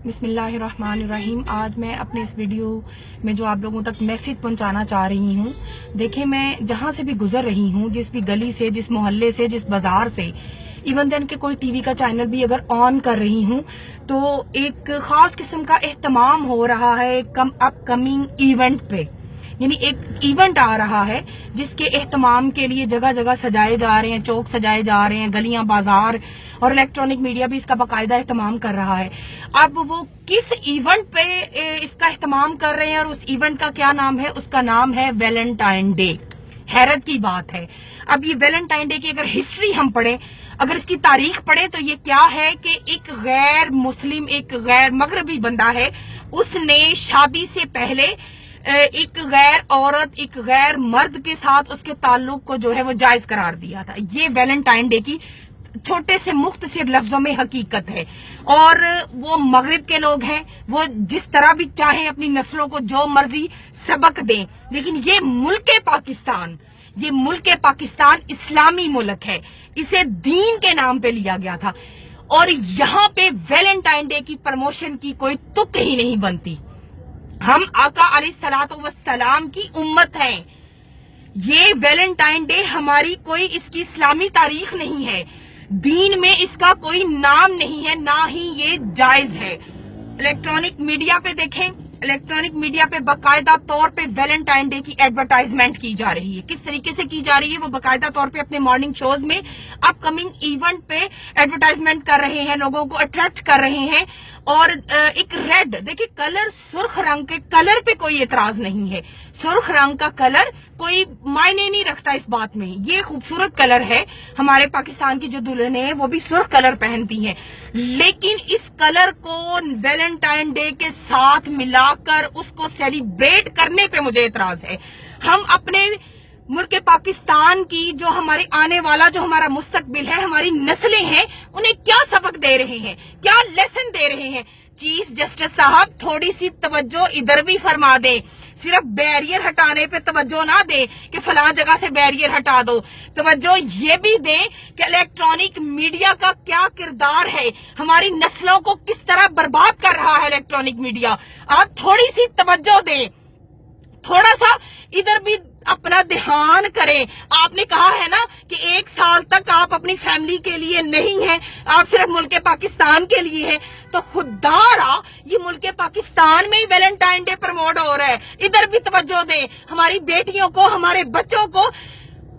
बिस्मिल्लाहिर्रहमानिर्रहीम। आज मैं अपने इस वीडियो में जो आप लोगों तक मैसेज पहुंचाना चाह रही हूँ, देखिए मैं जहाँ से भी गुजर रही हूँ, जिस भी गली से, जिस मोहल्ले से, जिस बाजार से, इवन देन के कोई टीवी का चैनल भी अगर ऑन कर रही हूँ तो एक खास किस्म का एहतमाम हो रहा है अपकमिंग इवेंट पे। यानी एक इवेंट आ रहा है जिसके एहतमाम के लिए जगह जगह सजाए जा रहे हैं, चौक सजाए जा रहे हैं, गलियां, बाजार, और इलेक्ट्रॉनिक मीडिया भी इसका बाकायदा एहतमाम कर रहा है। अब वो किस इवेंट पे इसका एहतमाम कर रहे हैं और उस इवेंट का क्या नाम है? उसका नाम है वैलेंटाइन डे। हैरत की बात है, अब ये वैलेंटाइन डे की अगर हिस्ट्री हम पढ़े, अगर इसकी तारीख पढ़े, तो ये क्या है कि एक गैर मुस्लिम, एक गैर मगरबी बंदा है, उसने शादी से पहले एक गैर औरत, एक गैर मर्द के साथ उसके ताल्लुक को जो है वो जायज करार दिया था। ये वैलेंटाइन डे की छोटे से मुख्तसर लफ्जों में हकीकत है। और वो मगरिब के लोग हैं, वो जिस तरह भी चाहे अपनी नस्लों को जो मर्जी सबक दें, लेकिन ये मुल्क पाकिस्तान, ये मुल्क पाकिस्तान इस्लामी मुल्क है, इसे दीन के नाम पे लिया गया था। और यहाँ पे वैलेंटाइन डे की प्रमोशन की कोई तुक ही नहीं बनती। हम आका अलैहिस्सलातु वस्सलाम की उम्मत हैं। ये वैलेंटाइन डे हमारी कोई इसकी इस्लामी तारीख नहीं है, दीन में इसका कोई नाम नहीं है, ना ही ये जायज है। इलेक्ट्रॉनिक मीडिया पे देखें, इलेक्ट्रॉनिक मीडिया पे बाकायदा तौर पे वैलेंटाइन डे की एडवर्टाइजमेंट की जा रही है। किस तरीके से की जा रही है? वो बाकायदा तौर पे अपने मॉर्निंग शोज में अपकमिंग इवेंट पे एडवर्टाइजमेंट कर रहे हैं, लोगों को अट्रैक्ट कर रहे हैं। और एक रेड, देखिए कलर, सुर्ख रंग के कलर पे कोई एतराज नहीं है, सुर्ख रंग का कलर कोई मायने नहीं रखता इस बात में। ये खूबसूरत कलर है, हमारे पाकिस्तान की जो दुल्हनें हैं वो भी सुर्ख कलर पहनती हैं, लेकिन इस कलर को वैलेंटाइन डे के साथ मिलाकर उसको सेलिब्रेट करने पे मुझे एतराज है। हम अपने मुल्क पाकिस्तान की जो हमारे आने वाला, जो हमारा मुस्तकबिल है, हमारी नस्लें हैं, उन्हें क्या सबक दे रहे हैं, क्या लेसन दे रहे हैं? चीफ जस्टिस साहब थोड़ी सी तवज्जो इधर भी फरमा दें, सिर्फ बैरियर हटाने पे तवज्जो ना दें कि फलां जगह से बैरियर हटा दो। तवज्जो ये भी दें कि इलेक्ट्रॉनिक मीडिया का क्या किरदार है, हमारी नस्लों को किस तरह बर्बाद कर रहा है इलेक्ट्रॉनिक मीडिया। आप थोड़ी सी तवज्जो दें, थोड़ा सा इधर भी अपना ध्यान करें। आपने कहा है ना कि 1 साल तक आप अपनी फैमिली के लिए नहीं हैं, आप सिर्फ मुल्क पाकिस्तान के लिए हैं, तो खुदारा ये मुल्क पाकिस्तान में ही वैलेंटाइन डे प्रमोट हो रहा है। इधर भी तवज्जो दें, हमारी बेटियों को, हमारे बच्चों को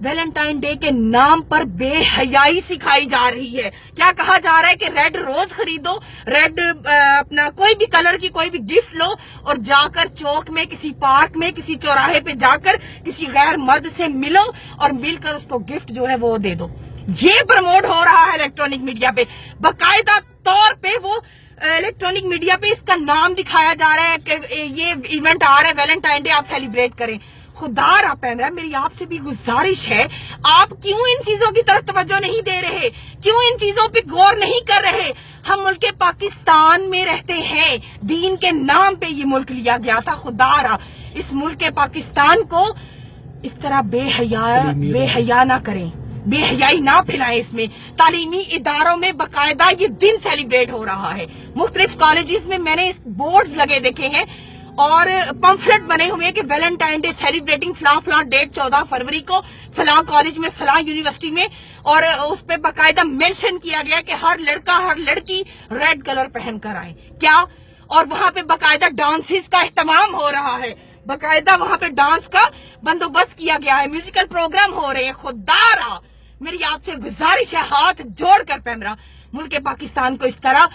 वैलेंटाइन डे के नाम पर बेहयाई सिखाई जा रही है। क्या कहा जा रहा है कि रेड रोज खरीदो, रेड अपना कोई भी कलर की कोई भी गिफ्ट लो और जाकर चौक में, किसी पार्क में, किसी चौराहे पे जाकर किसी गैर मर्द से मिलो और मिलकर उसको गिफ्ट जो है वो दे दो। ये प्रमोट हो रहा है इलेक्ट्रॉनिक मीडिया पे, बाकायदा तौर पे वो इलेक्ट्रॉनिक मीडिया पे इसका नाम दिखाया जा रहा है कि ये इवेंट आ रहा है वैलेंटाइन डे, आप सेलिब्रेट करें। खुदा रा पैमरा, मेरी आपसे भी गुजारिश है, आप क्यों इन चीजों की तरफ तवज्जो नहीं दे रहे, क्यों इन चीजों पे गौर नहीं कर रहे? हम मुल्क पाकिस्तान में रहते हैं, दीन के नाम पे ये मुल्क लिया गया था। खुदा रा इस मुल्क पाकिस्तान को इस तरह बेहया ना करें, बेहयाई ना फैलाएं। इसमें तालीमी इदारों में बाकायदा ये दिन सेलिब्रेट हो रहा है। मुख्तलिफ कॉलेजेस में मैंने बोर्ड्स लगे देखे हैं और पंफलेट बने हुए हैं कि वैलेंटाइन डे सेलिब्रेटिंग फलां फलां डेट 14 फरवरी को फलां कॉलेज में, फलां यूनिवर्सिटी में, और उस पे बाकायदा मेंशन किया गया कि हर लड़का, हर लड़की रेड कलर पहन कर आए। क्या? और वहां पे बाकायदा डांसेस का एहतमाम हो रहा है, बाकायदा वहां पे डांस का बंदोबस्त किया गया है, म्यूजिकल प्रोग्राम हो रहे हैं। खुदारा मेरी आपसे गुजारिश है, हाथ जोड़कर पैमरा, मुल्क पाकिस्तान को इस तरह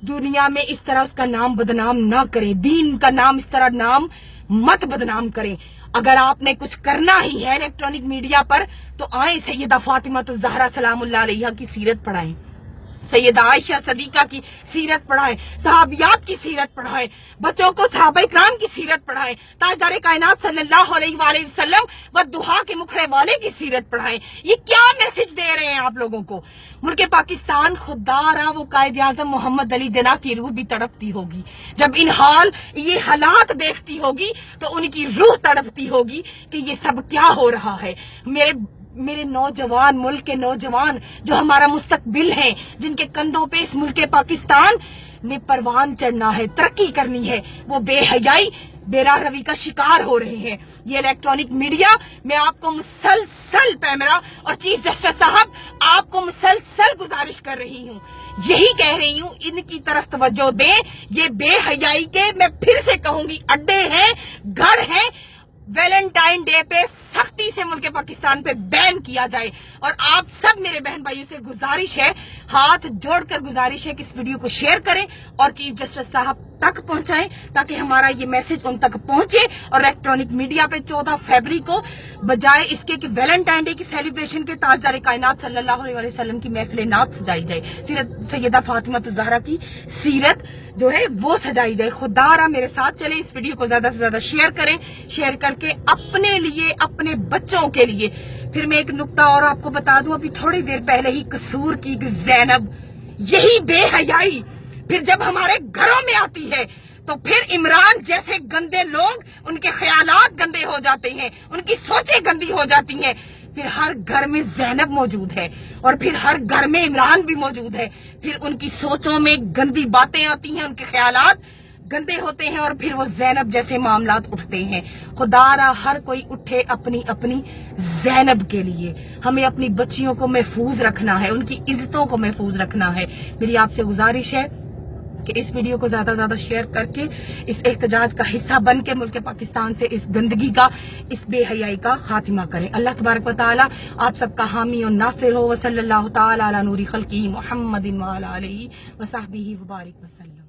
दुनिया में इस तरह उसका नाम बदनाम ना करें, दीन का नाम इस तरह नाम मत बदनाम करें। अगर आपने कुछ करना ही है इलेक्ट्रॉनिक मीडिया पर तो आए सैयदा फातिमा तो ज़हरा सलामुल्लाह अलैहा की सीरत पढ़ाएं, सैयदा आयशा सदीका की सीरत पढ़ाएं, सहाबियात की सीरत पढ़ाएं, बच्चों को सहाबा इकराम की सीरत पढ़ाएं, ताजदार कायनात सल्लल्लाहु अलैहि वसल्लम व दुहा के मुखड़े वाले की सीरत पढ़ाएं। ये क्या मैसेज दे रहे हैं आप लोगों को? मुल्क पाकिस्तान, खुदारा वो कायद आज़म मोहम्मद अली जना की रूह भी तड़पती होगी जब इन ये हालात देखती होगी, तो उनकी रूह तड़पती होगी कि ये सब क्या हो रहा है। मेरे میرے نوجوان، ملک کے نوجوان جو ہمارا مستقبل ہیں، جن کے کندھوں پہ اس ملک پاکستان نے پروان چڑھنا ہے، ترقی کرنی ہے، وہ بے حیائی، بے راہ روی کا شکار ہو رہے ہیں۔ یہ الیکٹرانک میڈیا، میں آپ کو مسلسل پیمرا اور چیف جسٹس صاحب آپ کو مسلسل گزارش کر رہی ہوں، یہی کہہ رہی ہوں، ان کی طرف توجہ دیں۔ یہ بے حیائی کے، میں پھر سے کہوں گی، اڈے ہیں، گھر ہیں۔ ویلنٹائن ڈے پہ سختی سے ملک پاکستان پہ بین کیا جائے، اور آپ سب میرے بہن بھائیوں سے گزارش ہے، ہاتھ جوڑ کر گزارش ہے کہ اس ویڈیو کو شیئر کریں اور چیف جسٹس صاحب تک پہنچائیں، تاکہ ہمارا یہ میسج ان تک پہنچے، اور الیکٹرانک میڈیا پہ 14 فروری کو بجائے اس کے کہ ویلنٹائن ڈے کی سیلیبریشن کے تاجدار کائنات صلی اللہ علیہ وسلم کی محفل نعت سجائی جائے، سیرت سیدہ فاطمہ الزہرا کی سیرت جو ہے وہ سجائی جائے۔ خدا را میرے ساتھ چلیں، اس ویڈیو کو زیادہ سے زیادہ شیئر کریں، شیئر کر کے اپنے لیے، اپنے بچوں کے لیے۔ پھر میں ایک نکتہ اور آپ کو بتا دوں، ابھی تھوڑی دیر پہلے ہی قصور کی زینب، یہی بے حیائی پھر جب ہمارے گھروں میں آتی ہے تو پھر عمران جیسے گندے لوگ، ان کے خیالات گندے ہو جاتے ہیں، ان کی سوچیں گندی ہو جاتی ہیں۔ پھر ہر گھر میں زینب موجود ہے، اور پھر ہر گھر میں عمران بھی موجود ہے، پھر ان کی سوچوں میں گندی باتیں آتی ہیں، ان کے خیالات گندے ہوتے ہیں، اور پھر وہ زینب جیسے معاملات اٹھتے ہیں۔ خدا را ہر کوئی اٹھے اپنی اپنی زینب کے لیے۔ ہمیں اپنی بچیوں کو محفوظ رکھنا ہے، ان کی عزتوں کو محفوظ رکھنا ہے۔ میری آپ سے گزارش ہے کہ اس ویڈیو کو زیادہ زیادہ شیئر کر کے اس احتجاج کا حصہ بن کے ملک پاکستان سے اس گندگی کا، اس بے حیائی کا خاتمہ کریں۔ اللہ تبارک و تعالی آپ سب کا حامی اور ناصر ہو۔ وصلی اللہ تعالی علی نور خلقہ محمد وعلی آلہ وصحبہ وبارک وسلم۔